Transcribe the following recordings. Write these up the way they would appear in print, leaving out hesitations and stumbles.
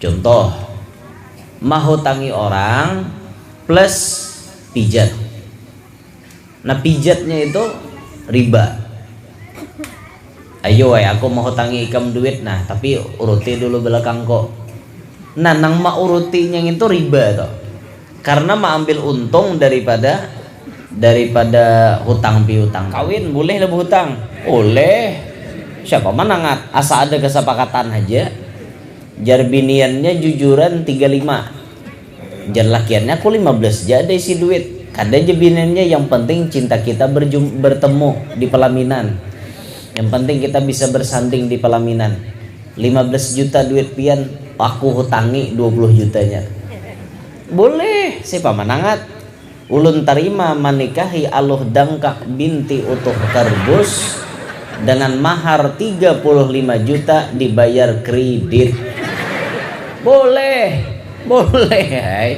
Contoh, mahutangi orang plus pijat. Nah pijatnya itu riba. Ayo aku mau hutangi ikam duit, nah tapi uruti dulu belakang kok. Nah nang ma urutinya itu riba toh. Karena ma ambil untung daripada hutang piutang. Kawin boleh lebih hutang? Boleh. Siapa manangat? Asa ada kesepakatan aja. Jar biniannya jujuran 35. Jar lakiannya aku 15 jadi si duit. Kada aja biniannya, yang penting cinta kita bertemu di pelaminan. Yang penting kita bisa bersanding di pelaminan. 15 juta duit pian, aku hutangi 20 jutanya. Boleh, siapa manangat? Ulun tarima manikahi aluh dangkak binti utuh karbus dengan mahar 35 juta dibayar kredit. Boleh, boleh. Hai.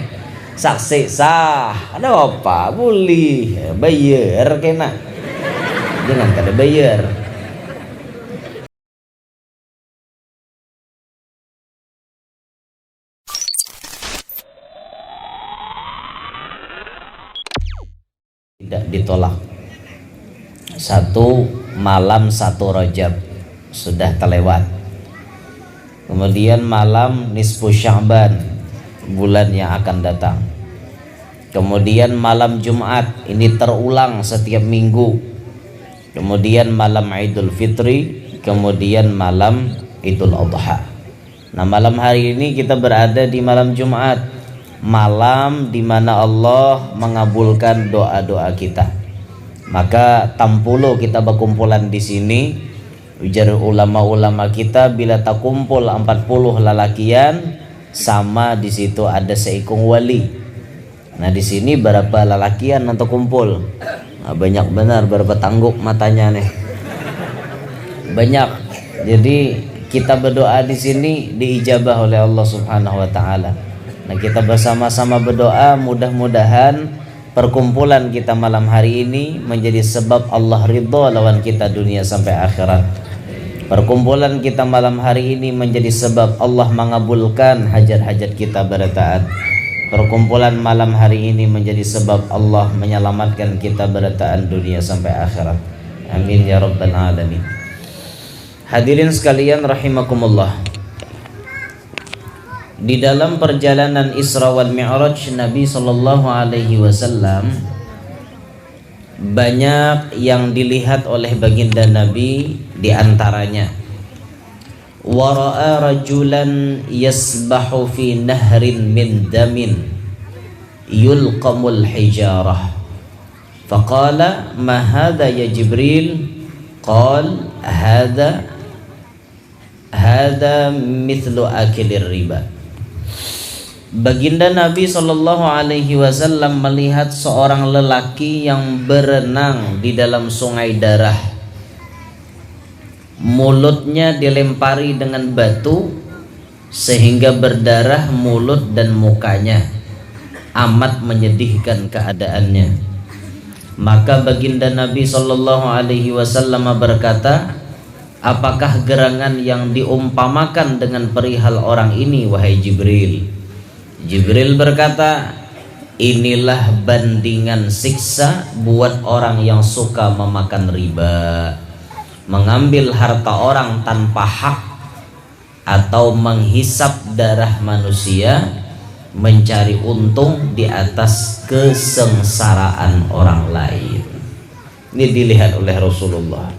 Saksi sah. Ada apa? Boleh. Bayar kena. Jangan kada bayar. Tidak ditolak. 1 malam 1 Rajab sudah terlewat. Kemudian malam nisfu Sya'ban, bulan yang akan datang. Kemudian malam Jumat, ini terulang setiap minggu. Kemudian malam Idul Fitri, kemudian malam Idul Adha. Nah malam hari ini kita berada di malam Jumat, malam di mana Allah mengabulkan doa-doa kita. Maka tampulo kita berkumpulan di sini. Ujar ulama-ulama kita, bila tak kumpul 40 lalakian, sama di situ ada seikung wali. Nah di sini berapa lalakian untuk kumpul? Nah, banyak benar, berapa tangguk matanya nih. Banyak. Jadi kita berdoa di sini diijabah oleh Allah Subhanahu wa taala. Nah kita bersama-sama berdoa, mudah-mudahan perkumpulan kita malam hari ini menjadi sebab Allah ridha lawan kita dunia sampai akhirat. Perkumpulan kita malam hari ini menjadi sebab Allah mengabulkan hajat-hajat kita bertaat. Perkumpulan malam hari ini menjadi sebab Allah menyelamatkan kita bertaat dunia sampai akhirat. Amin ya rabbal alamin. Hadirin sekalian rahimakumullah. Di dalam perjalanan Isra wal Mi'raj Nabi sallallahu alaihi wasallam, banyak yang dilihat oleh baginda Nabi, di antaranya wa ra'a rajulan yasbahu fi nahrin min damin yulqamul hijarah faqala ma hadha ya Jibril qala hadha mithlu akilir riba. Baginda Nabi sallallahu alaihi wasallam melihat seorang lelaki yang berenang di dalam sungai darah. Mulutnya dilempari dengan batu sehingga berdarah mulut dan mukanya. Amat menyedihkan keadaannya. Maka baginda Nabi sallallahu alaihi wasallam berkata, apakah gerangan yang diumpamakan dengan perihal orang ini wahai Jibril? Jibril berkata, inilah bandingan siksa buat orang yang suka memakan riba, mengambil harta orang tanpa hak, atau menghisap darah manusia, mencari untung di atas kesengsaraan orang lain. Ini dilihat oleh Rasulullah.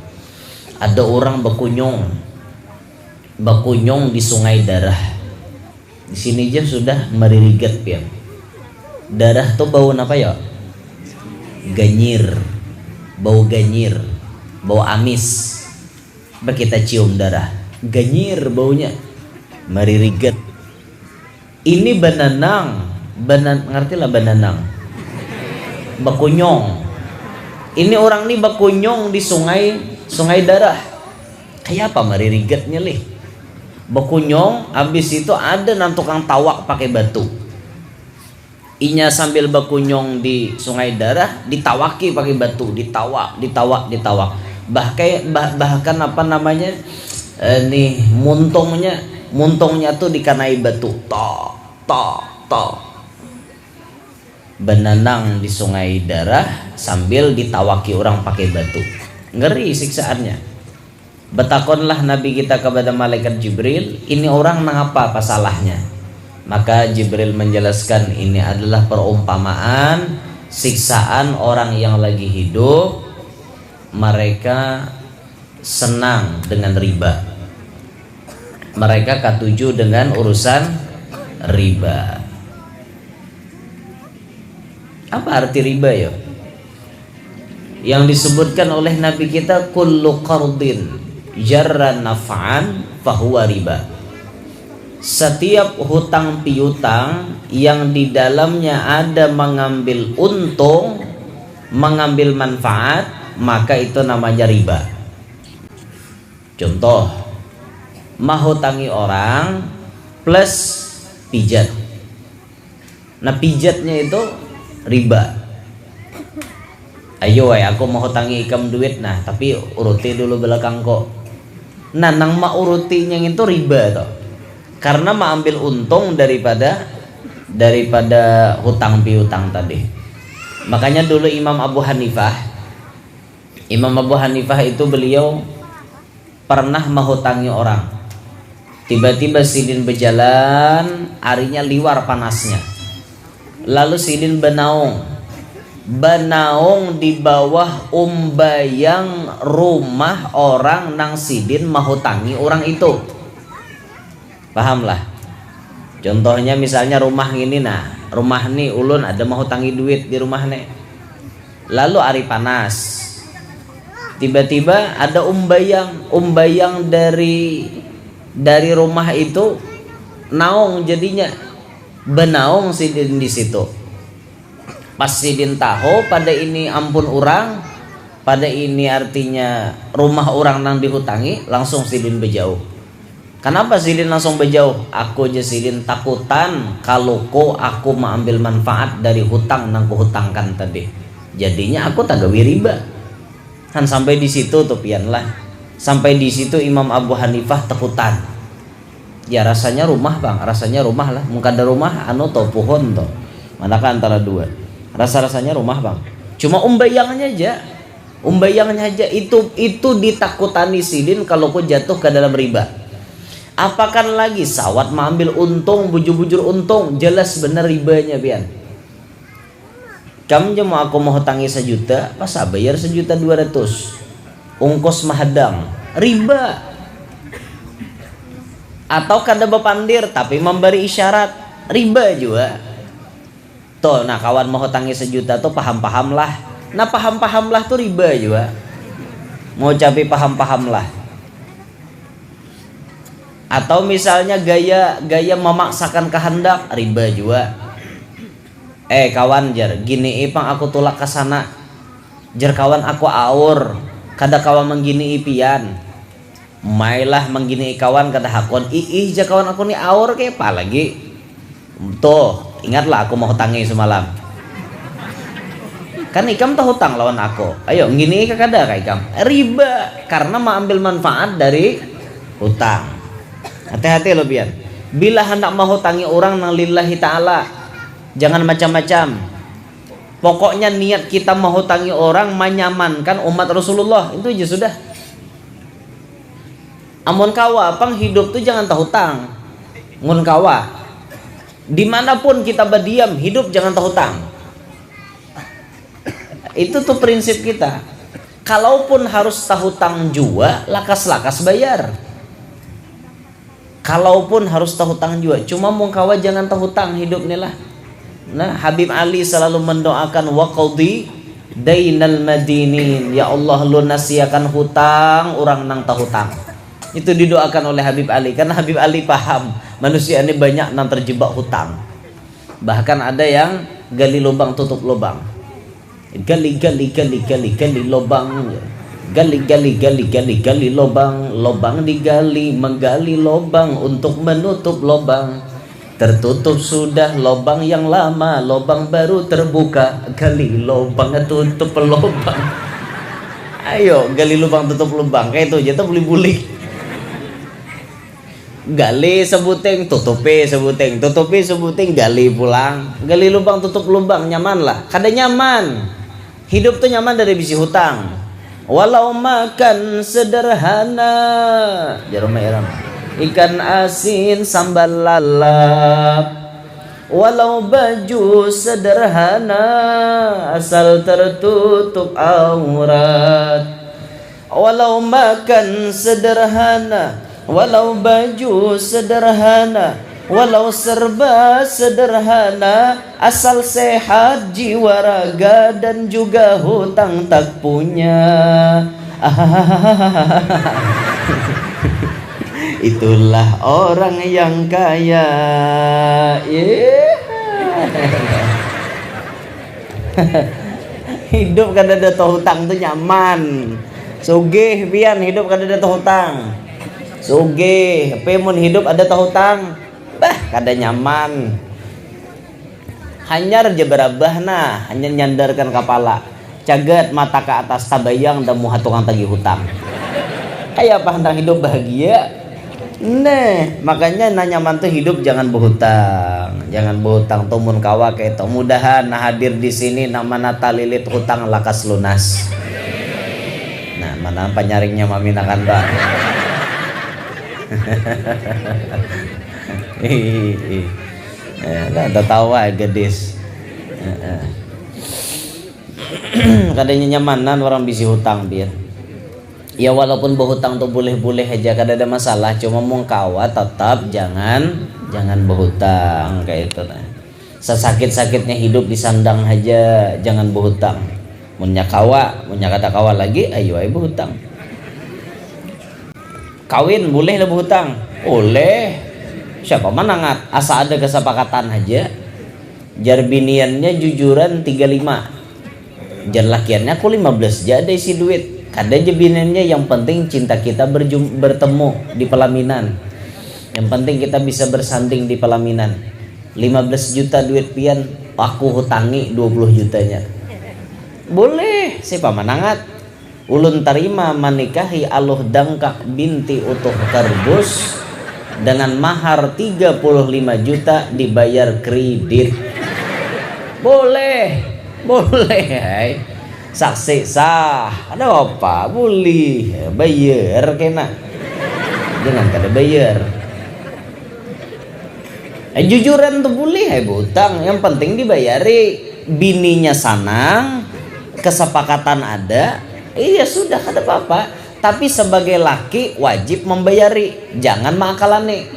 Ada orang berkunjung di sungai darah. Di sini aja sudah meririget ya. Darah tuh bau apa ya? Ganyir, bau ganyir, bau amis. Coba kita cium darah, ganyir baunya, meririget. Ini bananang, ngerti lah bananang? Bakunyong. Ini orang nih bakunyong di sungai darah. Kayak apa meririgetnya lih? Bakunyong, habis itu ada tukang tawak pakai batu. Inya sambil bakunyong di sungai darah, ditawaki pakai batu, ditawak. Bahkan apa namanya? Nih muntungnya muntungnya tuh dikanai batu, tok tok tok, benenang di sungai darah sambil ditawaki orang pakai batu. Ngeri siksaannya. Betakonlah Nabi kita kepada malaikat Jibril, ini orang mengapa salahnya? Maka Jibril menjelaskan, ini adalah perumpamaan siksaan orang yang lagi hidup, mereka senang dengan riba, mereka katuju dengan urusan riba. Apa arti riba ya? Yang disebutkan oleh Nabi kita, kullu qardin jarra naf'an fahuwa riba. Setiap hutang piutang yang di dalamnya ada mengambil untung, mengambil manfaat, maka itu namanya riba. Contoh, menghutangi orang plus pijat. Nah, pijatnya itu riba. Ayo aku mau hutangi ikam duit, nah tapi uruti dulu belakang kok. Nah, nang ma urutinya itu riba toh. Karena mengambil untung daripada hutang piutang tadi. Makanya dulu Imam Abu Hanifah itu beliau pernah menghutangi orang. Tiba-tiba sidin berjalan, harinya liwar panasnya. Lalu sidin benaung di bawah umbayang rumah orang nang sidin menghutangi orang itu. Pahamlah. Contohnya misalnya rumah ini, nah rumah nih ulun ada menghutangi duit di rumah nih. Lalu hari panas, tiba-tiba ada umbayang dari rumah itu naung, jadinya benaung sidin di situ. Pas sidin tahu pada ini ampun orang, pada ini artinya rumah orang nang dihutangi, langsung sidin berjauh. Kenapa sidin langsung berjauh? Aku aja sidin takutan kalau aku mengambil manfaat dari hutang nang kuhutangkan tadi. Jadinya aku tak gawe riba. Kan sampai di situ tuh pian lah. Sampai di situ Imam Abu Hanifah takutan. Ya rasanya rumah bang, rasanya rumah lah. Mungkin ada rumah anu to pohon to. Manakah antara dua? Rasa-rasanya rumah bang. Cuma umbayangnya aja itu ditakutani sidin kalau kau jatuh ke dalam riba. Apakan lagi sawat mengambil untung, bujur-bujur untung, jelas benar ribanya pian. Kamu mau aku mau hutangi 1 juta, pas bayar 1.200.000. Ongkos mahadang, riba. Atau kada bepandir tapi memberi isyarat, riba juga. Tuh, nah kawan mau hutangi 1 juta tuh paham-paham lah. Nah paham-paham lah tuh riba juga. Mau capai paham-paham lah. Atau misalnya gaya memaksakan kehendak, riba juga. Kawan jar, gini ipang aku tulak ke sana. Jar kawan aku aur, kada kawan menggini ipian. Mailah menggini kawan kada hakon. Jar kawan aku ni aur ke apa lagi? Tuh, ingatlah aku mau hutangi semalam. Kan ikam tuh hutang lawan aku. Ayo gini kada ka ikam. Riba karena mengambil manfaat dari hutang. Hati-hati lo pian. Bila hendak menghutangi orang nang lillahi ta'ala, jangan macam-macam. Pokoknya niat kita menghutangi orang menyamankan umat Rasulullah, itu aja sudah. Amun kawa pang hidup tuh jangan tahutang. Ngun kawa dimanapun kita berdiam, hidup jangan tahutang. Itu tuh prinsip kita. Kalaupun harus tahutang jua, lakas-lakas bayar. Kalaupun harus tahutang juga, cuma mau kawa jangan tahutang hidup nih lah. Nah, Habib Ali selalu mendoakan waqdi dainal madinin, ya Allah lunasiakan hutang orang nang tahutang. Itu didoakan oleh Habib Ali karena Habib Ali paham manusia ini banyak nang terjebak hutang. Bahkan ada yang gali lubang tutup lubang. Gali lubang. Gali lubang digali, menggali lubang untuk menutup lubang. Tertutup sudah lubang yang lama, lubang baru terbuka. Gali lubang, tutup lubang. Ayo gali lubang tutup lubang, kayak itu aja tuh buli-buli. gali sebuting, tutupi sebuting, gali pulang, gali lubang, tutup lubang, nyaman lah. Kada nyaman, hidup tuh nyaman dari bisi hutang. Walau makan sederhana, jarum iram, ikan asin sambal lalap, walau baju sederhana asal tertutup aurat, walau makan sederhana, walau baju sederhana, walau serba sederhana, asal sehat jiwa raga dan juga hutang tak punya. Itulah orang yang kaya. Hidup kada ada hutang tuh nyaman. Sugih pian hidup kada ada hutang. Sugih, pemun hidup ada hutang, bah kada nyaman. Hanyar je berabah nah, hanya nyandarkan kepala, cagat mata ke atas tabayang dan muha tukang tagih hutang. Kayak apa hendak hidup bahagia? Nah, makanya nyaman tuh hidup jangan berhutang, jangan berhutang. Tumun kawa kayak to. Mudahan nah hadir di sini nama nata lilit hutang lakas lunas. Nah, mana penyaringnya maminakan Pak. Ada tawa gadis. Kadanya nyamanan orang bisi hutang biar. Ya walaupun berhutang tuh boleh-boleh aja, kada ada masalah. Cuma mengkawa tetap jangan berhutang kayak itu. Sesakit-sakitnya hidup disandang aja, jangan berhutang. Munya kada kawa lagi, ayo berhutang. Kawin boleh lah berhutang, boleh. Siapa manangat, asa ada kesepakatan aja. Jar biniannya jujuran 35, jar lakiannya aku 15 jadi isi duit. Kada aja biniannya, yang penting cinta kita bertemu di pelaminan. Yang penting kita bisa bersanding di pelaminan. 15 juta duit pian, aku hutangi 20 jutanya. Boleh, siapa manangat. Ulun terima menikahi Aluh Dangkak binti Utuh Karbus dengan mahar 35 juta dibayar kredit. Boleh. Hai. Saksi sah. Ada apa? Boleh. Bayar kena. Jangan kada bayar. Jujuran tuh boleh hai hutang, yang penting dibayari. Bininya sanang, kesepakatan ada. Iya sudah kada apa-apa, tapi sebagai laki wajib membayari, jangan makalane.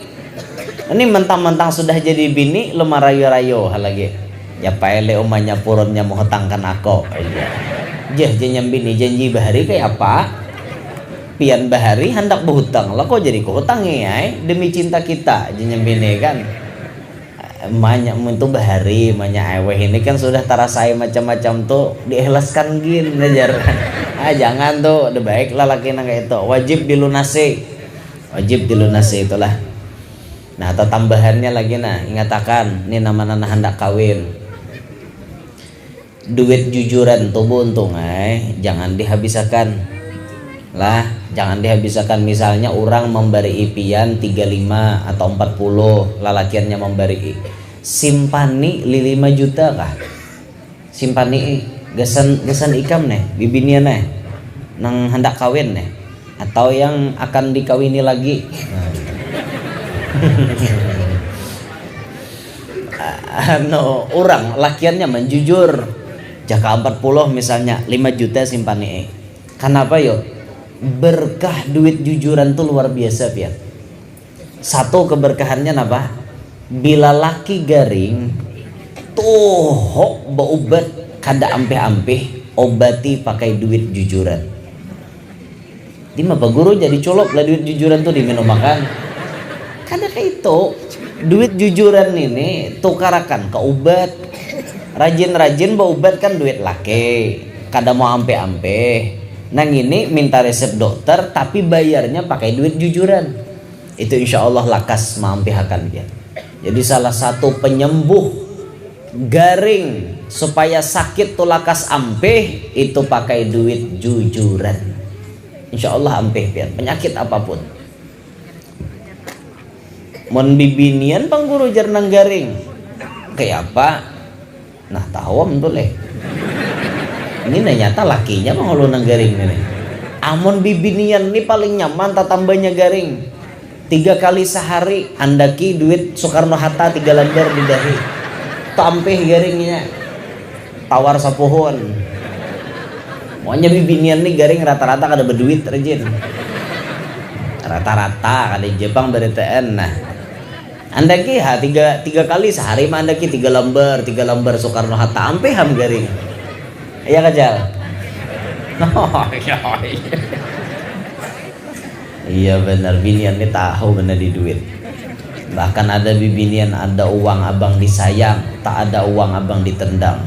Ini mentang-mentang sudah jadi bini lu marayo-rayo lagi. Ya paele umanya purunnya mau hutangkan aku. Jah jenyam bini janji bahari kayak apa? Pian bahari hendak berhutang. Lah kok jadi kehutangi ya? Demi cinta kita jenyam bini kan. Banyak untuk bahari, banyak eweh ini kan sudah terasai macam-macam tuh diikhlaskan gin ajar. Jangan tuh, udah baik lah laki kayak itu, wajib dilunasi itulah. Nah atau tambahannya lagi nah, ingatakan ini nama-nama hendak kawin, duit jujuran tuh buntung jangan dihabiskan lah, jangan dihabiskan. Misalnya orang memberi ipian 35 atau 40, lalakiannya memberi simpani 5 juta kah, simpani gasan ikam nih bibinian nih nang hendak kawin nih atau yang akan dikawini lagi. Orang lakiannya menjujur jaka 40 misalnya 5 juta simpani. Kenapa yo? Berkah duit jujuran tuh luar biasa pian. Satu keberkahannya apa? Bila laki garing tuh beobat kada ampe-ampe, obati pakai duit jujuran. Di mah guru jadi colok lah duit jujuran tuh diminum makan. Kada kayak itu. Duit jujuran ini tukarakan ke obat. Rajin-rajin beobat kan duit laki. Kada mau ampe-ampe. Nang ini minta resep dokter tapi bayarnya pakai duit jujuran. Itu insya Allah lakas mampihakan dia. Jadi salah satu penyembuh garing supaya sakit tuh lakas ampeh itu pakai duit jujuran. Insya Allah ampeh pian penyakit apapun. Mun bibinian pangguru jernang garing kayak apa nah tawam tuh leh ini nyata lakinya mah nang garing ini. Amun bibinian ini paling nyaman tambahnya garing 3 kali sehari andaki duit Soekarno Hatta 3 lembar di dahi tampih garingnya tawar sapuhun maunya bibinian nih garing rata-rata kada berduit rejin rata-rata kada Jepang beritaan nah andaki ha 3 kali sehari mah andaki 3 lembar Soekarno Hatta ampe ham garing iya kajal iya benar binian ini tahu benar di duit bahkan ada bibinian ada uang abang disayang tak ada uang abang ditendang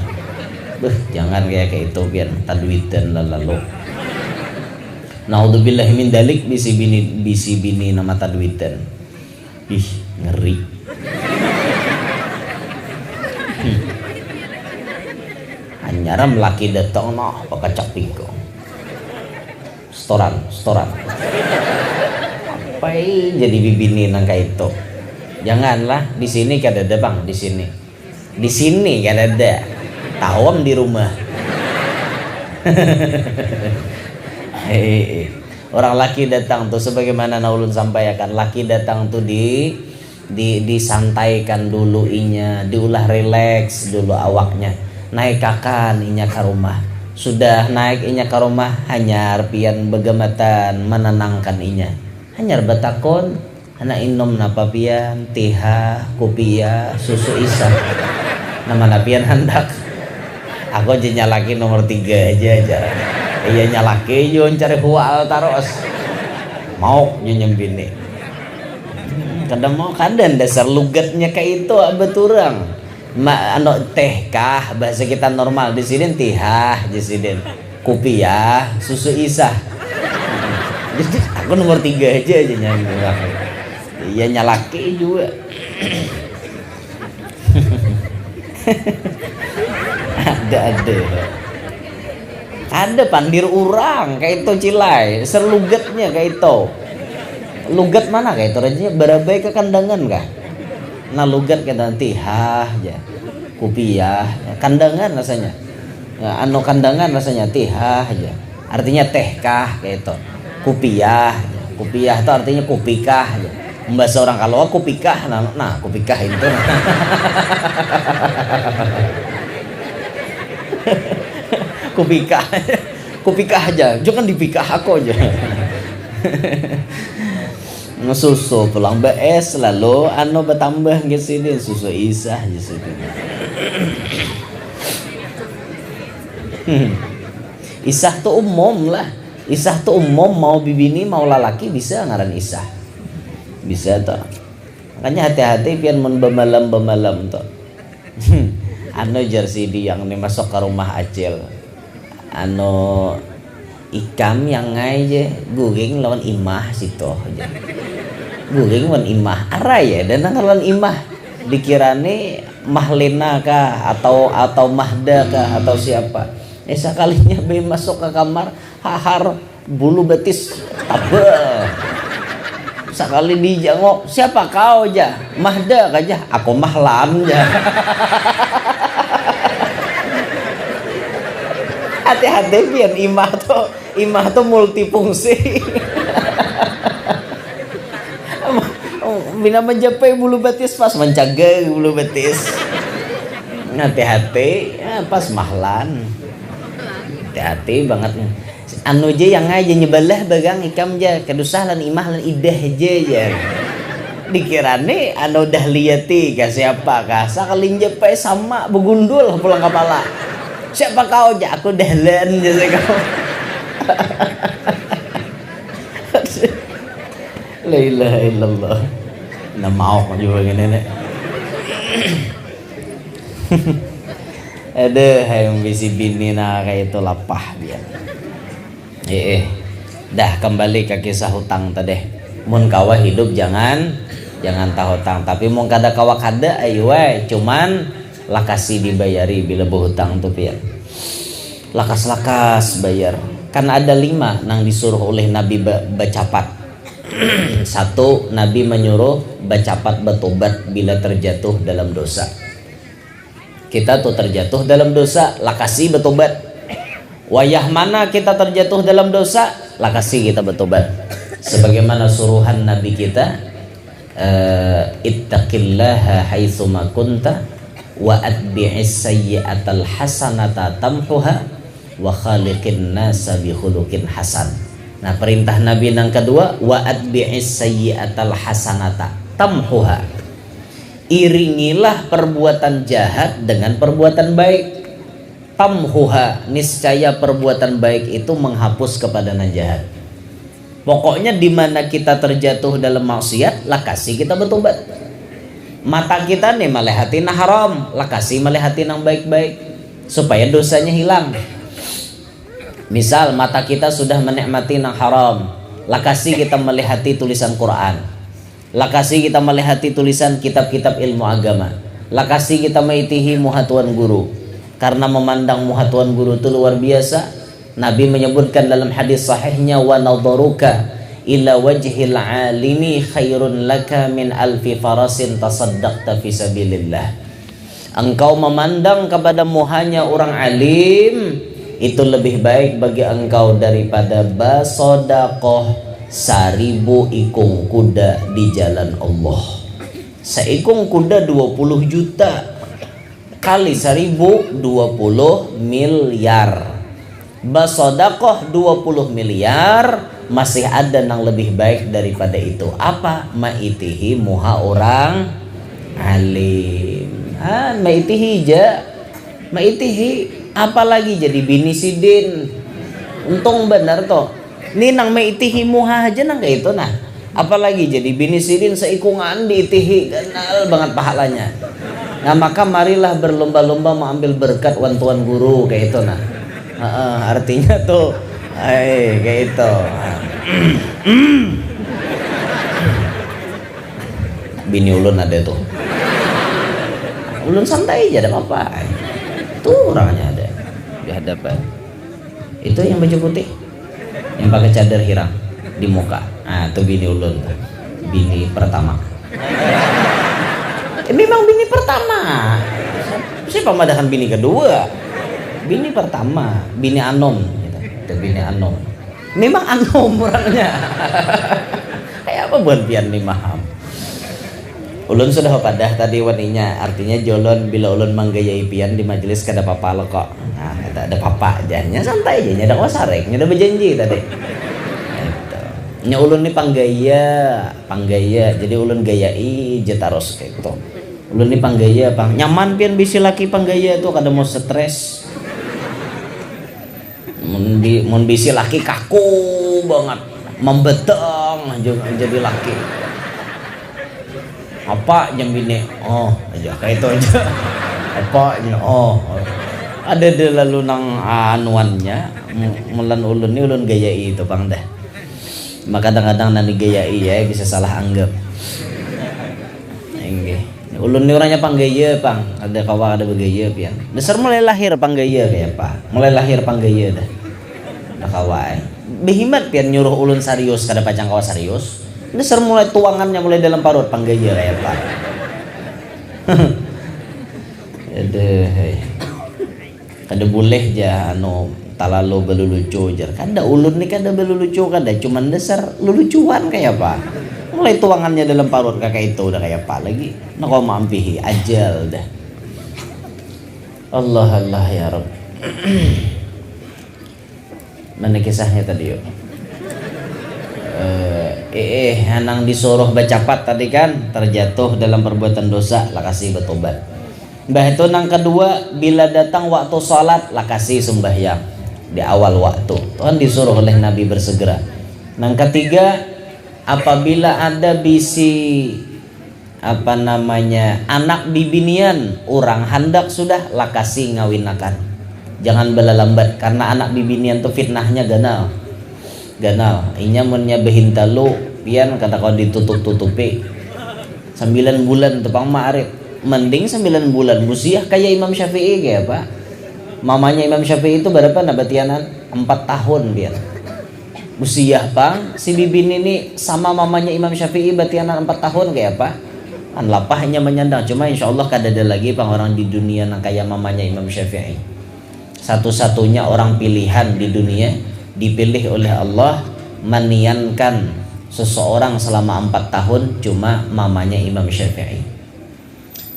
jangan kayak itu biar tak duitan lalu naudzubillah min dalik bisi bini nama tak duitan ih ngeri anyaram laki datang noh pakacak piko storan apa jadi bibini nangka itu janganlah di sini kada ada bang di sini kada ada tawam di rumah orang laki datang tuh sebagaimana naulun sampaikan laki datang tuh disantaikan dulu inya diulah rileks dulu awaknya naik kakan inya ke rumah sudah naik inya ke rumah hanyar pian begamatan menenangkan inya hanyar batakon anak inom napa pian tiha kupia susu isa nama napian hendak aku aja nyalaki nomor 3 aja iya nyalaki yon cari hual taros mau nyenyem bini kadang mau kadang dasar lugatnya kayak itu beturang anu teh kah bahasa kita normal di sini tihah di sini kupiah susu isah jadi aku nomor 3 aja nyanyi iya nyalaki juga ada pandir urang kayak itu cilai serlugatnya kayak itu lugat mana kayak itu rajanya barabai ke kandangan kah nah lugat kayak nanti aja kupiah kandangan rasanya nah, anu kandangan rasanya tihah aja artinya teh kah kayak itu kupiah itu artinya kupikah aja bahasa orang kalau kupikah nah kupikah itu kupikah aja jangan dipikah aku aja susu pulang BS lalu anu bertambah ke sini susu isah di sini isah tuh umum lah isah tuh umum mau bibini mau lalaki bisa ngaran isah bisa tuh makanya hati-hati pian mun bemalam tuh anu jersey di yang nih masuk ke rumah acil anu ikam yang aja guring lawan imah situ aja guring lawan imah arai ya dan lawan imah dikirane mahlena kah atau mahda kah atau siapa sekalinya be masuk ke kamar hahar bulu betis tabel sekali dijangok siapa kau aja mahda aja aku mahlam aja hati-hati pian imah tuh multifungsi bina menjapai bulu betis pas menjaga bulu betis hati-hati ya, pas mahlan hati-hati banget anu aja yang aja nyebelah bagang ikam aja kedusah lan imah lan idah aja ya dikirane anu dahliyati ka siapa kah sakalin japai sama begundul pulang kepala siapa kau aja aku dahlan jasa kau la ilaha illallah nah mau juga gini nek ada yang bisi bini nah kayak itu lapah dia dah kembali ke kisah hutang tadi mun kawa hidup jangan tahu hutang tapi mun kada kawa kada ayo cuman lakasi dibayari bila berhutang tuh pian lakas bayar kan ada 5 nang disuruh oleh Nabi bacapat Satu, Nabi menyuruh bercepat bertobat bila terjatuh dalam dosa. Kita tuh terjatuh dalam dosa, lakasi bertobat. Wayah mana kita terjatuh dalam dosa, lakasi kita bertobat. Sebagaimana suruhan Nabi kita, ittaqillaha haitsuma kunta wa atbi'is sayyi'atal hasanata tamhuha wa khaliqin nasa bi khuluqin hasan. Nah, perintah Nabi yang kedua, wa atbi'is sayyi'atal hasanata tamhuha. Iringilah perbuatan jahat dengan perbuatan baik. Tamhuha, niscaya perbuatan baik itu menghapus kepadanya jahat. Pokoknya di mana kita terjatuh dalam maksiat, lakasi kita bertobat. Mata kita nih melihatin haram, lakasi melihatin yang baik-baik supaya dosanya hilang. Misal mata kita sudah menikmati yang haram, lakasi kita melihati tulisan Quran, lakasi kita melihati tulisan kitab-kitab ilmu agama, lakasi kita mengitihi muhatuan guru. Karena memandang muhatuan guru itu luar biasa. Nabi menyebutkan dalam hadis sahihnya, wa nadharuka ila wajhil alimi khairun laka min alfi farasin tasaddaqta fi sabilillah. Engkau memandang kepada muhanya orang alim itu lebih baik bagi engkau daripada basodaqoh 1000 ikung kuda di jalan Allah. Seikung kuda 20 juta kali 1000 20 miliar. Basodaqoh 20 miliar, masih ada yang lebih baik daripada itu. Apa? Maitihi muha orang alim. Maitihi ja, maitihi, apalagi jadi bini sidin. Untung benar toh. Ini nang maitihi muha aja nang kayak itu nah. Apalagi jadi bini sidin seikungan diitihi, kenal banget pahalanya. Nah maka marilah berlomba-lomba mengambil berkat wantuan guru kayak itu nah. Artinya tuh kayak itu. Bini ulun ada tuh. Ulun santai aja, ada apa-apa. Tuh orangnya ada di hadapan. Itu yang baju putih, yang pakai cadar hirang di muka. Nah, itu bini ulun, bini pertama. Memang bini pertama. Siapa madahan bini kedua? Bini pertama, bini anom gitu. Itu bini anom. Memang anom orangnya. Kayak apa buat pian limaham. Ulun sudah padah tadi waninya, artinya jolon bila ulun manggayai pian di majelis kada apa-apa lo kok. Nah, ada apa jahnya santai aja, nyada wasarek, nyada berjanji tadi. Gitu. Nya ulun nih panggaya. Jadi ulun gayai jetaros kayak gitu. Ulun nih panggaya, nyaman pian bisi laki panggaya tuh kada mau stres. Mun bisi laki kaku banget, membeteng jadi laki. Apa jam bini? Oh, aja kayak itu aja. Apa ada lalu nang anuannya mulan ulun ni ulun gayai itu pang dah. Maka kadang-kadang nanti gayai ya bisa salah anggap. Nggih. Ulun ni orangnya panggaya pang, ada kawa ada begaya pian. Dasar mulai lahir panggaya kayak apa? Mulai lahir panggaya dah. Nah kawa. Behimat pian nyuruh ulun serius kada pacang kawa serius. Dasar mulai tuangannya mulai dalam parut panggaya kayak apa? Kada boleh ja anu talalu belulucu jar. Kada ulun ni kada belulucu kada cuman dasar lulucuan kayak apa? Mulai tuangannya dalam parut kakak itu udah kayak apa lagi? Nak kau mampihi ajal dah. Allah ya Rabb. Mana kisahnya tadi yuk? Hanang disuruh bacapat tadi kan terjatuh dalam perbuatan dosa lakasi bertobat. Mbah itu nang kedua bila datang waktu sholat lakasi sembahyang di awal waktu. Tuhan disuruh oleh Nabi bersegera. Nang ketiga apabila ada bisi anak bibinian orang hendak sudah lakasi ngawinakan. Jangan belalambat karena anak bibinian tuh fitnahnya ganal. Inya munnya behintalu pian kata kau ditutup-tutupi 9 bulan tepang ma'arif. Mending 9 bulan musiah kayak Imam Syafi'i kayak apa? Mamanya Imam Syafi'i itu berapa nabatianan? 4 tahun pian. usia pang si bibin ini sama mamanya Imam Syafi'i berarti anak 4 tahun kayak apa? An lapahnya menyandang, cuma insya Allah kada ada lagi pang orang di dunia yang kayak mamanya Imam Syafi'i. Satu-satunya orang pilihan di dunia dipilih oleh Allah meniankan seseorang selama 4 tahun cuma mamanya Imam Syafi'i.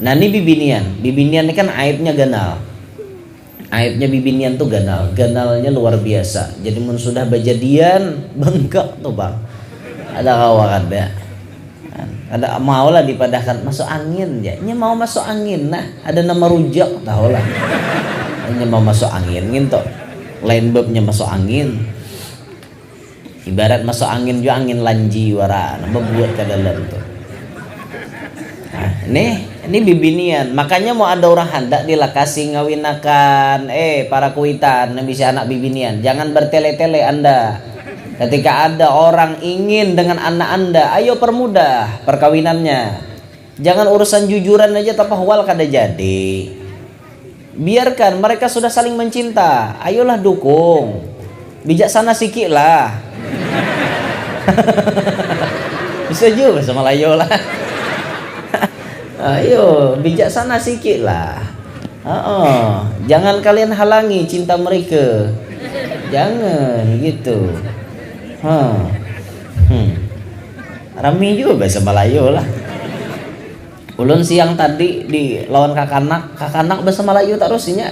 Nah ini bibinian ini kan aibnya ganal. Aibnya bibinian tuh ganalnya luar biasa. Jadi mun sudah bejadian bengkak tuh bang. Ada kawan ada mau lah dipadahkan masuk angin ya. Nya mau masuk angin nah ada nama rujak tahu lah. Nya mau masuk angin gitu. Lain babnya masuk angin. Ibarat masuk angin juga angin lanji wara membuat ke dalam tuh. Nah, ini bibinian. Makanya mau ada orang hendak dilakasi ngawinakan para kuitan bisa anak bibinian. Jangan bertele-tele Anda. Ketika ada orang ingin dengan anak Anda, ayo permudah perkawinannya. Jangan urusan jujuran aja tapi hawal kada jadi. Biarkan mereka sudah saling mencinta. Ayolah dukung. Bijaksana sikit lah. Bisa juga sama Layo lah. Ayo bijaksana sikit lah. Jangan kalian halangi cinta mereka. Jangan gitu. Rami juga bahasa Melayu lah. Ulun siang tadi di lawan kakanak bahasa Melayu tak rusnya.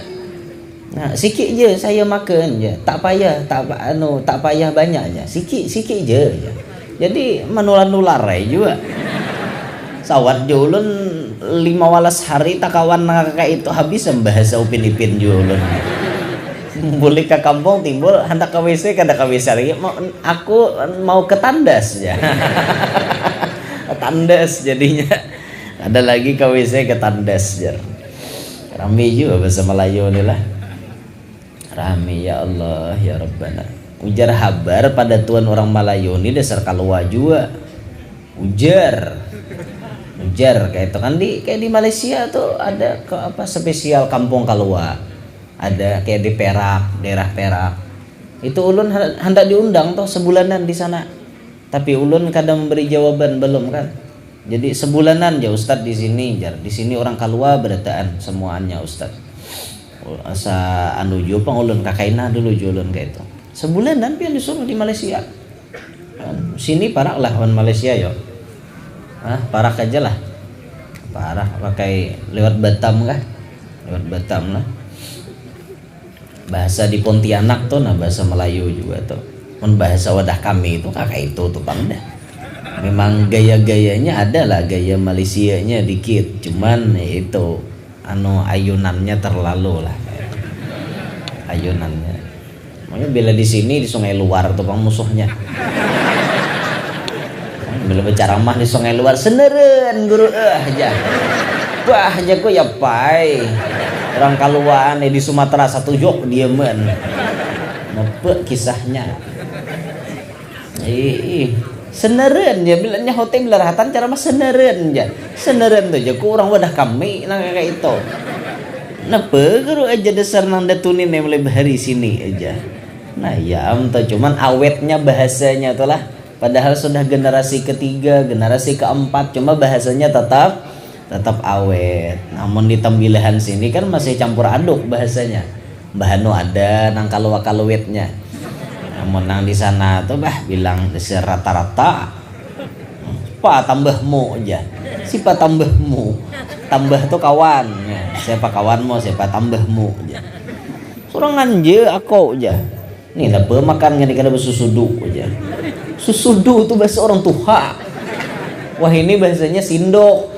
Nah, sikit je saya makan je. Tak payah banyak je. Sikit je. Jadi menular-nular juga. Sawat je ulun 5 hari tak kawan kakak itu habis bahasa Upin-Ipin je ulun. Boleh ke kampung timbul hendak ke WC kada ke WC lagi aku mau ke tandas ya. Tandas jadinya ada lagi ke WC ke tandas jar. Rame juga bahasa Melayu ni lah. Rame ya Allah ya Rabbana. Ujar habar pada tuan orang Melayu ni dasar kalwa juga. Ujar kayak itu kan kayak di Malaysia tuh ada spesial kampung kalwa. Ada kayak di Perak, daerah Perak. Itu ulun hendak diundang tuh sebulanan di sana. Tapi ulun kadang memberi jawaban belum kan. Jadi sebulanan ya Ustadz di sini jar. Di sini orang kalua berataan semuanya Ustadz. Asa anu jo pang ulun kakaina dulu ulun kayak itu. Sebulanan pian disuruh di Malaysia. Sini parak lah orang Malaysia yo. Parak aja lah. Parak pakai lewat Batam kah? Lewat Batam lah. Bahasa di Pontianak tuh bahasa Melayu juga tuh. Bahasa wadah kami itu kakak itu tuh bang dah. Memang gaya-gayanya ada lah gaya Malaysianya dikit. Cuman itu ayunannya terlalu lah. Ayunannya. Makanya bila di sini di sungai luar tuh bang musuhnya. Bila berceramah di sungai luar seneren guru aja. Wah aja kok ya pai. Orang kaluan di Sumatera satu jok diemen. Ngepek kisahnya. Seneren ya bilangnya hotel belaratan cara mas seneren ya. Seneren tuh aja orang wadah kami nang kayak itu. Napa guru aja dasar nang datunin yang mulai bahari sini aja. Nah ya tuh cuman awetnya bahasanya tuh lah. Padahal sudah generasi ketiga, generasi keempat, cuma bahasanya tetap awet. Namun di Tembilahan sini kan masih campur aduk bahasanya. Bahanu ada nang kaluwetnya. Namun nang di sana tuh bilang rata-rata. Pa tambahmu aja. Siapa tambahmu? Tambah tuh kawan. Ya, siapa kawanmu? Siapa tambahmu aja. Sorangan je aku aja. Nih apa makan ngene kada bersusudu aja. Susudu itu bahasa orang tua. Wah ini bahasanya sindok.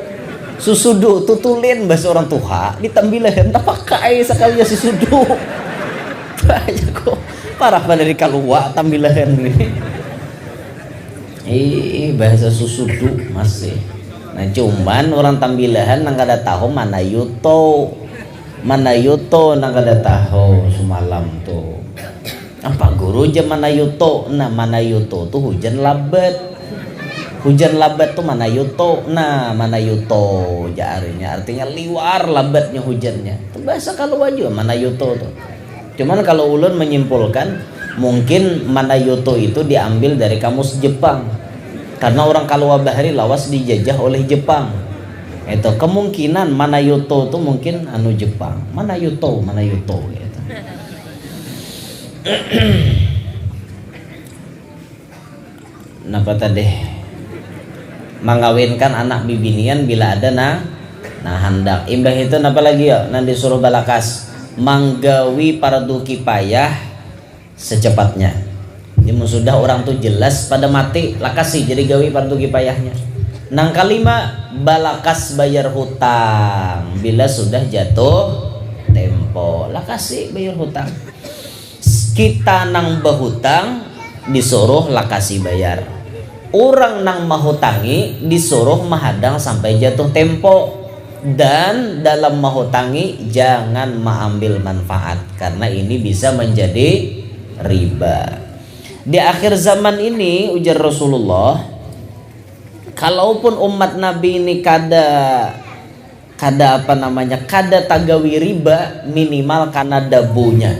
Susudu tutulin bahasa orang tua. Di Tembilahan tak pakai sekali ya susudu. Banyak kok parah pada dari kalua Tembilahan ini. Bahasa susudu masih. Nah cuman orang Tembilahan nang kada tahu mana yuto nang kada tahu semalam tuh. Apa guru aja mana yuto? Nah mana yuto tuh hujan labat. Hujan labat tuh mana yuto. Nah mana yuto jarinya artinya liwar labatnya hujannya. Itu bahasa kalau aja mana yuto tuh. Cuman kalau ulun menyimpulkan Mungkin Manayuto itu diambil dari kamus Jepang, karena orang Kalua Bahari lawas dijajah oleh Jepang. Itu kemungkinan Manayuto itu mungkin anu Jepang. Manayuto gitu. Napa tadi? Mengawinkan anak bibinian bila ada nah hendak. Imbah itu napa lagi ya? Nanti disuruh balakas manggawi pardu kifayah secepatnya. Jadi sudah orang tuh jelas pada mati lakasi jadi gawi pardu kifayahnya. Nang kalima balakas bayar hutang bila sudah jatuh tempo. Lakasi bayar hutang. Kita nang bahutang disuruh lakasi bayar. Orang nang mahutangi disuruh mahadang sampai jatuh tempo. Dan dalam mahutangi jangan mengambil manfaat, karena ini bisa menjadi riba. Di akhir zaman ini ujar Rasulullah, kalaupun umat Nabi ini kada tagawi riba, minimal karena dabunya.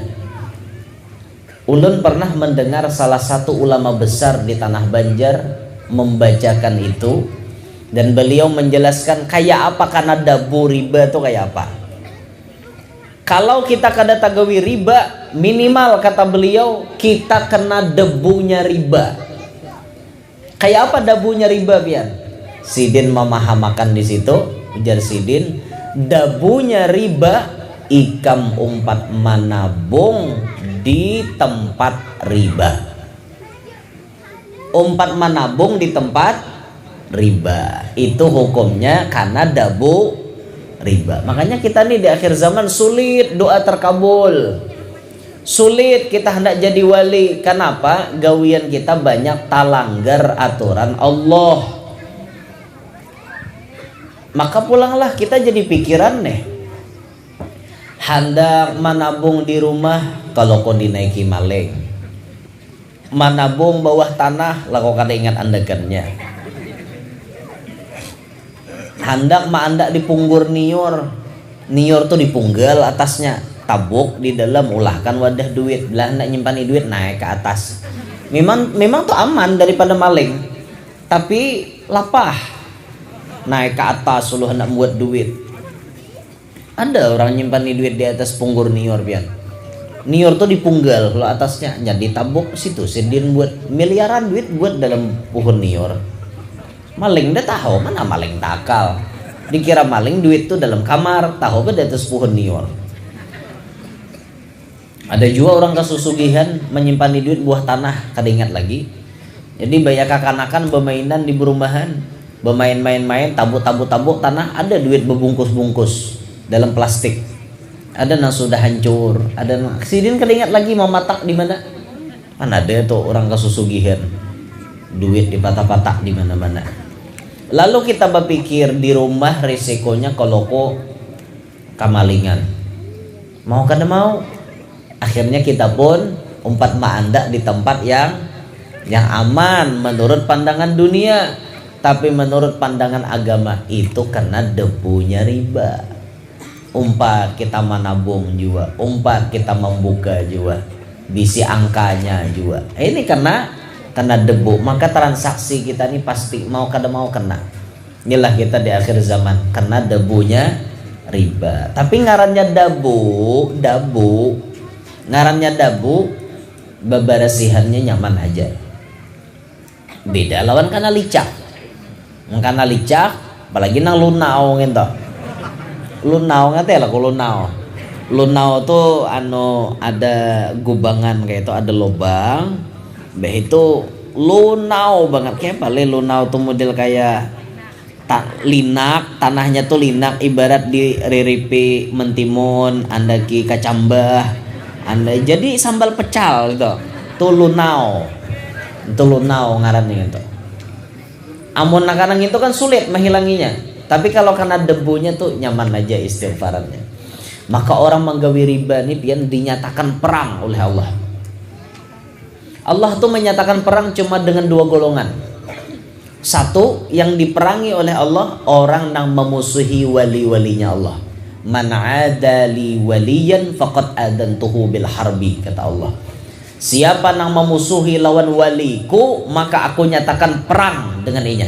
Ulun pernah mendengar salah satu ulama besar di tanah Banjar membacakan itu, dan beliau menjelaskan kayak apa karena dabu riba itu kayak apa. Kalau kita kada tagawi riba, minimal kata beliau kita kena debunya riba. Kayak apa dabunya riba pian? Sidin memahamakan di situ, ujar Sidin, dabunya riba ikam umpat manabung di tempat riba. Umpat manabung di tempat riba itu hukumnya karena dabu riba. Makanya kita nih di akhir zaman sulit doa terkabul, sulit kita hendak jadi wali. Kenapa? Gawian kita banyak talanggar aturan Allah. Maka pulanglah kita jadi pikiran nih, hendak menabung di rumah kalau kau dinaiki maling, menabung bawah tanah lah kau kada ingat andagannya. Hendak anda dipunggur nior tuh dipunggal atasnya, tabuk di dalam, ulahkan wadah duit, belah hendak nyimpani duit naik ke atas. Memang tuh aman daripada maling, tapi lapah naik ke atas suluh hendak buat duit. Ada orang nyimpani duit di atas punggur nior pian. Nior tuh dipunggal kalau atasnya, jadi tabuk situ sidin buat miliaran duit buat dalam pohon nior. Maling dah tahu mana maling takal, dikira maling duit tuh dalam kamar, tahu ke di atas pohon nior. Ada juga orang kasusugihan menyimpan duit buah tanah, kada ingat lagi. Jadi banyak kakanakan bermainan di perumahan, bermain-main tabuk tanah, ada duit berbungkus-bungkus dalam plastik. Ada yang sudah hancur, ada yang sidin kada ingat lagi mau matak di mana. Kan ada tuh orang kasusugihan, duit di patah-patah di mana-mana. Lalu kita berpikir di rumah resikonya kalau kok kamalingan, mau kada mau, akhirnya kita pun umpat anda di tempat yang aman menurut pandangan dunia, tapi menurut pandangan agama itu kena debunya riba. Umpat kita menabung juga, umpat kita membuka juga, bisi angkanya juga. Ini kena debu, maka transaksi kita ini pasti mau kada mau kena. Inilah kita di akhir zaman kena debunya riba. Tapi ngarannya dabu, ngarannya dabu, beberasihannya nyaman aja. Beda lawan karena licak. Karena licak, apalagi nang lunau gitu. Lunau ngerti lah kalau lunau. Lunau tuh ada gubangan kayak itu, ada lubang. Itu lunau banget, kayak paling lunau tuh model kayak linak, tanahnya tuh linak, ibarat di riripi mentimun, andaki kacambah, jadi sambal pecal gitu. Tuh lunau ngarannya gitu. Amun nakanang itu kan sulit menghilanginya, tapi kalau kena debunya tuh nyaman aja istighfarannya. Maka orang menggawi riba ini pian dinyatakan perang oleh Allah. Allah tuh menyatakan perang cuma dengan dua golongan. Satu, yang diperangi oleh Allah orang yang memusuhi wali-walinya Allah. Man adali waliyan faqad adantuhu bil harbi, kata Allah. Siapa yang memusuhi lawan waliku, maka aku nyatakan perang dengan inya.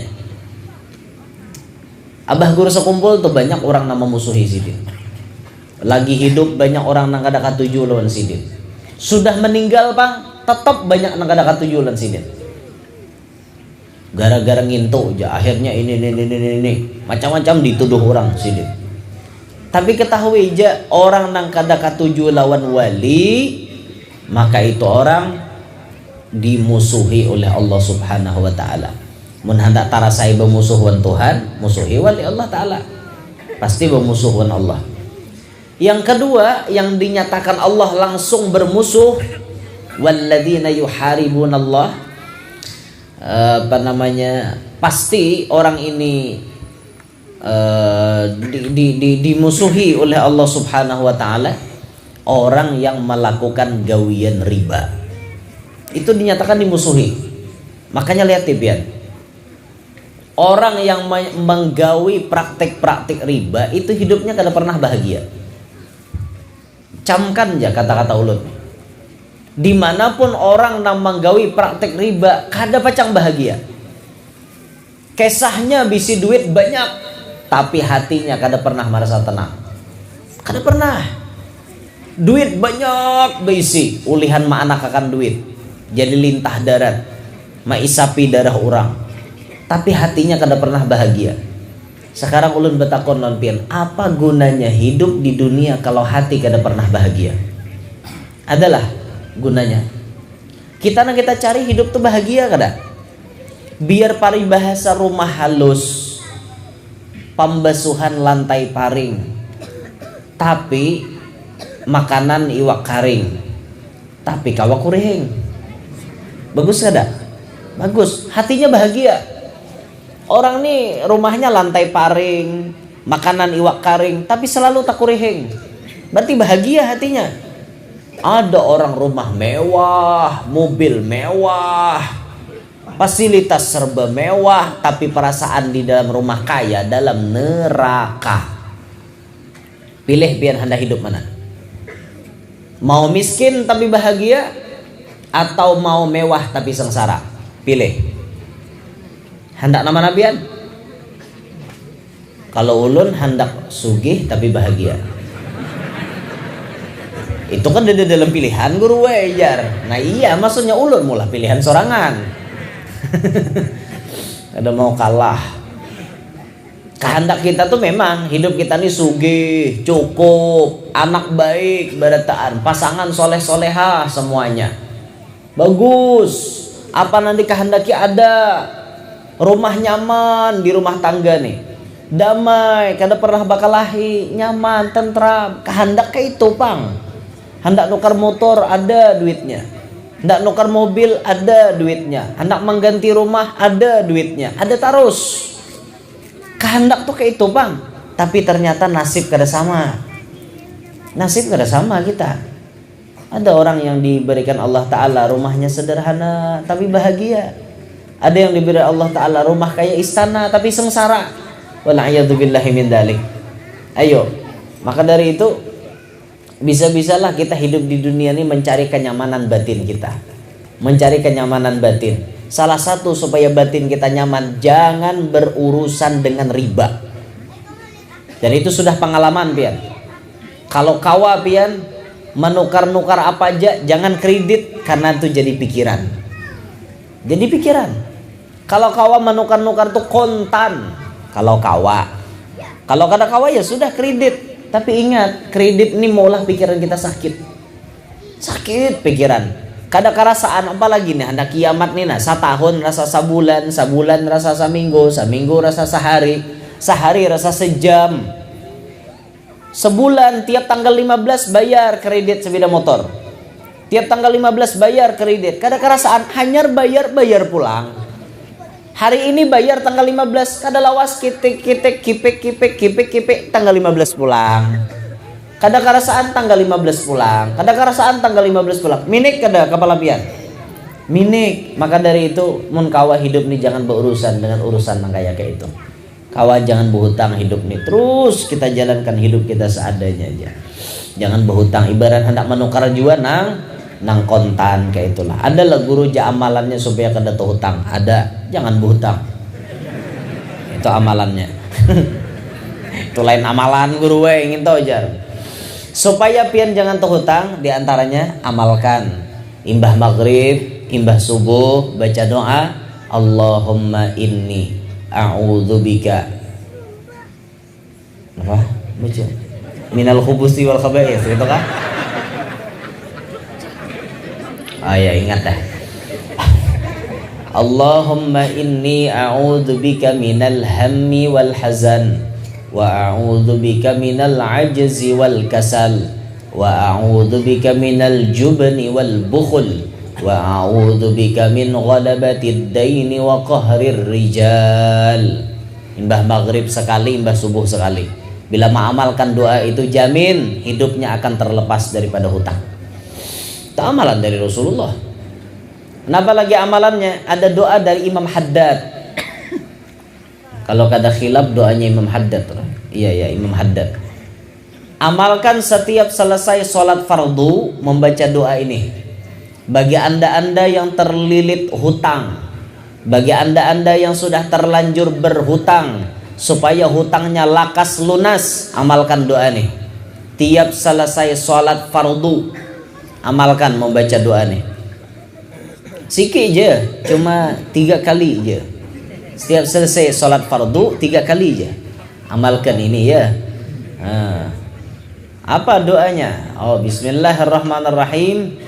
Abah guru sekumpul tuh banyak orang yang memusuhi sidin. Lagi hidup banyak orang yang kada katuju lawan sidin. Sudah meninggal bang, tetap banyak yang kada katuju lawan sidin. Gara-gara ngintu aja, akhirnya ini macam-macam dituduh orang sidin. Tapi ketahui aja, orang yang kada katuju lawan wali, maka itu orang dimusuhi oleh Allah Subhanahu wa taala. Mun hendak tarasai bermusuhan Tuhan, musuhi wali Allah taala. Pasti bermusuhan Allah. Yang kedua, yang dinyatakan Allah langsung bermusuh, walladzina yuharibunallah, pasti orang ini dimusuhi oleh Allah Subhanahu wa taala, orang yang melakukan gawian riba. Itu dinyatakan dimusuhi. Makanya lihat tipian, orang yang menggawi praktik-praktik riba itu hidupnya kada pernah bahagia. Camkan aja kata-kata ulut. Dimanapun orang yang menggawi praktik riba, kada pacang bahagia. Kesahnya bisi duit banyak, tapi hatinya kada pernah merasa tenang. Kada pernah. Duit banyak bisi, ulihan ma anak akan duit, jadi lintah darat, ma isapi darah orang, tapi hatinya kada pernah bahagia. Sekarang ulun betakon non pian, apa gunanya hidup di dunia kalau hati kada pernah bahagia? Adalah gunanya. Kita cari hidup tuh bahagia kada? Biar paribahasa rumah halus, pembasuhan lantai paring, tapi makanan iwak karing, tapi kawa kureng. Bagus kada? Bagus, hatinya bahagia. Orang nih rumahnya lantai paring, makanan iwak karing, tapi selalu tak kureng. Berarti bahagia hatinya. Ada orang rumah mewah, mobil mewah, fasilitas serba mewah, tapi perasaan di dalam rumah kaya dalam neraka. Pilih biar Anda hidup mana? Mau miskin tapi bahagia, atau mau mewah tapi sengsara? Pilih. Hendak nama nabian? Kalau ulun hendak sugih tapi bahagia. Itu kan ada dalam pilihan guru wejar. Nah iya, maksudnya ulun mula pilihan sorangan. Ada mau kalah. Kehendak kita tuh memang hidup kita nih sugih, cukup, anak baik, berataan, pasangan soleh-soleha semuanya. Bagus. Apa nanti kehendaki ada. Rumah nyaman di rumah tangga nih. Damai, kada pernah bakal lahi, nyaman, tentram. Kehendak kayak itu, Pang. Hendak nukar motor ada duitnya, hendak nukar mobil ada duitnya, hendak mengganti rumah ada duitnya, ada terus. Kehendak tuh kayak itu bang, tapi ternyata nasib kada sama. Nasib kada sama kita. Ada orang yang diberikan Allah Ta'ala rumahnya sederhana tapi bahagia. Ada yang diberi Allah Ta'ala rumah kayak istana tapi sengsara. Wala'iyadzubillahi min dalik. Ayo, maka dari itu bisa-bisalah kita hidup di dunia ini mencari kenyamanan batin kita, mencari kenyamanan batin. Salah satu supaya batin kita nyaman, jangan berurusan dengan riba. Dan itu sudah pengalaman pian. Kalau kawa pian menukar-nukar apa aja, jangan kredit, karena itu jadi pikiran. Jadi pikiran. Kalau kawa menukar-nukar tuh kontan. Kalau kawa, kalau kada kawa ya sudah kredit. Tapi ingat, kredit ini maulah pikiran kita sakit. Sakit pikiran. Kada kerasaan apalagi nih hendak kiamat nih nah, setahun rasa sebulan, sebulan rasa seminggu, seminggu rasa sehari, sehari rasa sejam. Sebulan tiap tanggal 15 bayar kredit sepeda motor. Tiap tanggal 15 bayar kredit. Kada kerasaan hanyar bayar pulang. Hari ini bayar tanggal 15, kada lawas kipik tanggal 15 pulang. Kada kerasaan tanggal 15 pulang. Kada kerasaan tanggal 15 pulang. Minik kada kepala pian. Minik. Maka dari itu mun kawa hidup nih jangan berurusan dengan urusan yang kayak itu. Kawa jangan berhutang hidup nih. Terus kita jalankan hidup kita seadanya aja. Jangan berhutang, ibarat hendak menukar jua nang nang kontan kayak itulah. Adalah guru ja amalannya supaya kada tuh hutang. Ada, jangan berhutang. Itu amalannya. Itu lain amalan guru we ingin tahu jar. Supaya pian jangan tuh hutang, diantaranya amalkan imbah maghrib, imbah subuh baca doa Allahumma inni a'udzubika apa? Baca minal khubusi wal khaba'is gitu kan? Ya ingat dah. Allahumma inni a'udzubika minal hammi wal hazan wa a'udzubika minal ajzi wal kasal wa a'udzubika minal jubni wal bukhul wa a'udzubika min ghalabatid daini wa qahrir rijal. Imbah maghrib sekali, imbah subuh sekali. Bila mengamalkan doa itu jamin hidupnya akan terlepas daripada hutang. Itu amalan dari Rasulullah. Kenapa lagi amalannya? Ada doa dari Imam Haddad. Kalau kada khilaf doanya Imam Haddad. Iya Imam Haddad. Amalkan setiap selesai sholat fardu membaca doa ini. Bagi anda-anda yang terlilit hutang, bagi anda-anda yang sudah terlanjur berhutang, supaya hutangnya lakas lunas, amalkan doa nih. Tiap selesai sholat fardu, amalkan membaca doa nih. Sikit je, cuma 3 kali je. Setiap selesai sholat fardu 3 kali je. Amalkan ini ya. Apa doanya? Bismillahirrahmanirrahim.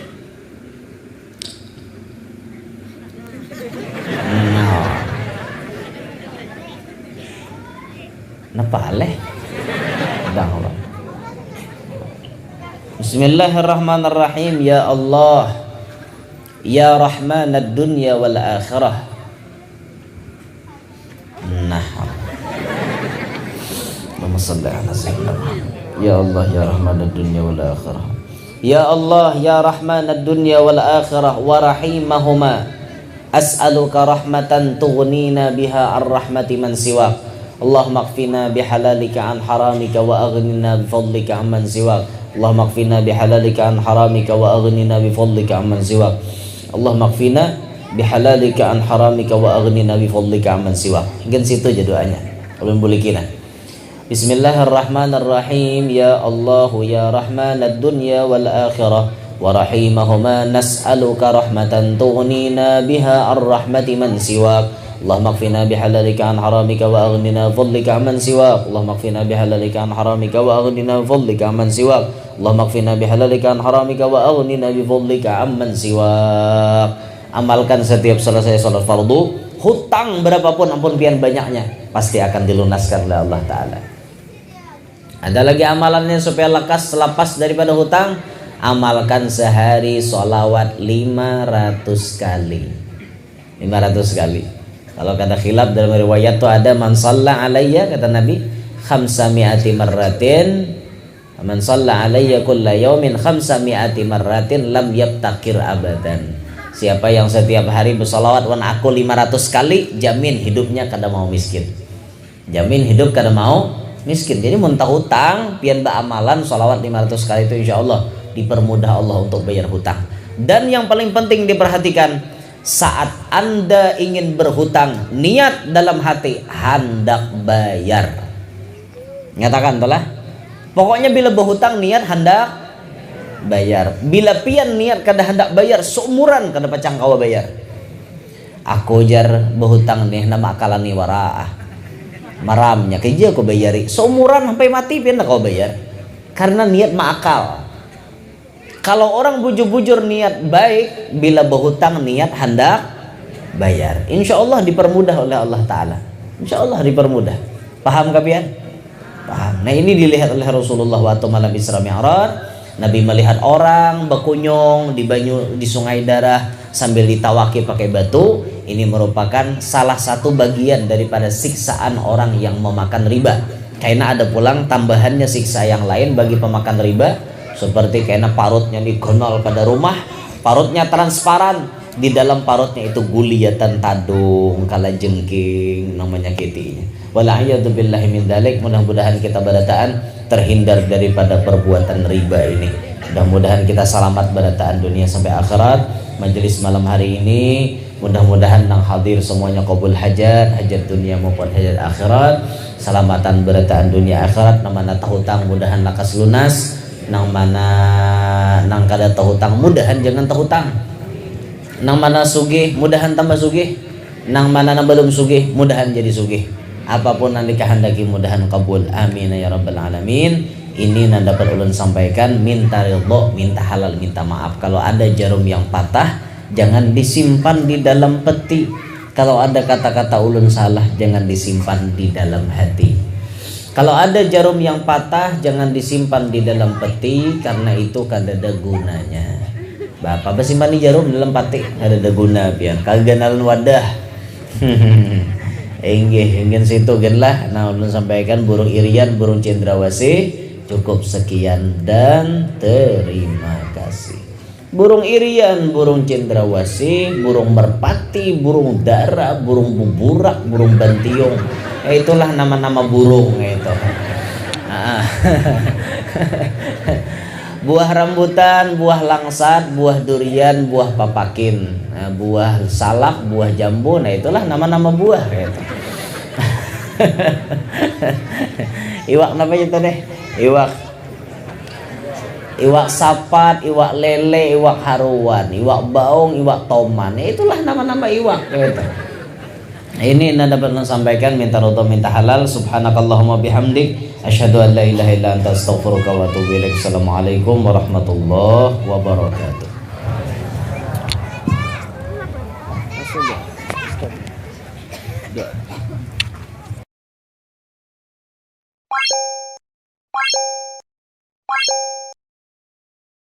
Napaleh. Bismillahirrahmanirrahim. Ya Allah, ya Rahman ad-dunya wal akhirah. Nah, Allahumma shalli ala sayyidina Muhammad. Ya Allah, ya Rahman ad-dunya wal akhirah. Ya Allah, ya Rahman ad-dunya wal akhirah wa rahimahuma. As'aluka rahmatan tughnina biha ar-rahmati man siwak. Allahumma qfina bihalalika an haramika wa aghnina bifadlika amman siwak. Allahumma qfina bihalalika an haramika wa aghnina bifadlika amman siwak. Allahumma qfina bihalalika an haramika wa aghnina bifadlika amman siwak. Hingga situ aja doanya. Ulun boleh kira. Bismillahirrahmanirrahim. Ya Allah, ya Rahman ad-dunya wal akhirah wa rahimahuma, nas'aluka rahmatan tughnina biha ar-rahmati man siwak. Allahumma qfina bihalalika an haramika wa aghnina bifadlika amman siwak. Allahumma qfina bihalalika an haramika wa aghnina bifadlika amman siwak. Allahumma qfina bihalalika an haramika wa aghnina bifadlika amman siwak. Amalkan setiap selesai salat fardu. Hutang berapapun ampun pian banyaknya pasti akan dilunaskan oleh Allah Ta'ala. Ada lagi amalannya supaya lepas daripada hutang. Amalkan sehari sholawat 500 kali. 500 kali. Kalau kata khilaf dalam riwayat tuh ada man shalla alayya, kata Nabi, 500 marratin. Man shalla alayya kulla yaumin 500 marratin lam yabtakir abadan. Siapa yang setiap hari bersalawat wan aku 500 kali, jamin hidupnya kada mau miskin. Jamin hidup kada mau miskin. Jadi muntah hutang pian ba amalan salawat 500 kali itu insyaallah dipermudah Allah untuk bayar hutang. Dan yang paling penting diperhatikan, saat Anda ingin berhutang, niat dalam hati hendak bayar. Nyatakan telah. Pokoknya bila berhutang niat hendak bayar. Bila pian niat kada hendak bayar, seumuran kada pacang kawa bayar. Aku jar berhutang nih nama akalani waraah. Maramnya kerja aku bayari. Seumuran sampai mati pian kau bayar. Karena niat makal. Kalau orang bujur-bujur niat baik, bila berhutang niat hendak bayar, insya Allah dipermudah oleh Allah Ta'ala. Insya Allah dipermudah. Paham kapian? Paham. Nah ini dilihat oleh Rasulullah waktu malam Isra Mi'raj. Nabi melihat orang berkunjung di sungai darah sambil ditawaki pakai batu. Ini merupakan salah satu bagian daripada siksaan orang yang memakan riba. Karena ada pulang tambahannya siksa yang lain bagi pemakan riba. Seperti kena parutnya digonol pada rumah, parutnya transparan, di dalam parutnya itu guliyatan tadung, kala jengking namanya kitinya. Wala'iyadzubillahi min dzalik. Mudah-mudahan kita barataan terhindar daripada perbuatan riba ini. Mudah-mudahan kita selamat berataan dunia sampai akhirat. Majelis malam hari ini mudah-mudahan nang hadir semuanya qabul hajat dunia maupun hajat akhirat. Selamatan berataan dunia akhirat. Nang mana tahutang mudahan lakas lunas. Nang mana nang kada tahutang mudahan jangan tahutang. Nang mana sugih mudahan tambah sugih. Nang mana nang belum sugih mudahan jadi sugih. Apapun yang dikehendaki mudahan kabul. Amin ya rabbal alamin. Ini yang dapat ulun sampaikan, minta ridho, minta halal, minta maaf. Kalau ada jarum yang patah, jangan disimpan di dalam peti. Kalau ada kata-kata ulun salah, jangan disimpan di dalam hati. Kalau ada jarum yang patah, jangan disimpan di dalam peti, karena itu kada ada gunanya. Bapak simpan di jarum dalam peti, kada ada guna biar kaganalan wadah. Ingin situ genlah. Nah ulun sampaikan burung irian, burung cendrawasih. Cukup sekian dan terima kasih. Burung irian, burung cendrawasih, burung merpati, burung dara, burung buburak, burung bantiung. Itulah nama-nama burung itu. Buah rambutan, buah langsat, buah durian, buah papakin, buah salak, buah jambu. Nah itulah nama-nama buah itu. Iwak namanya itu deh. Iwak sapat, iwak lele, iwak haruan, iwak baung, iwak toman. Itulah nama-nama iwak gitu. Ini yang dapat sampaikan, minta ridho, minta halal. Subhanakallahumma bihamdik asyhadu an la ilaha illa anta astaghfiruka wa atubu ilaik. Assalamualaikum warahmatullahi wabarakatuh.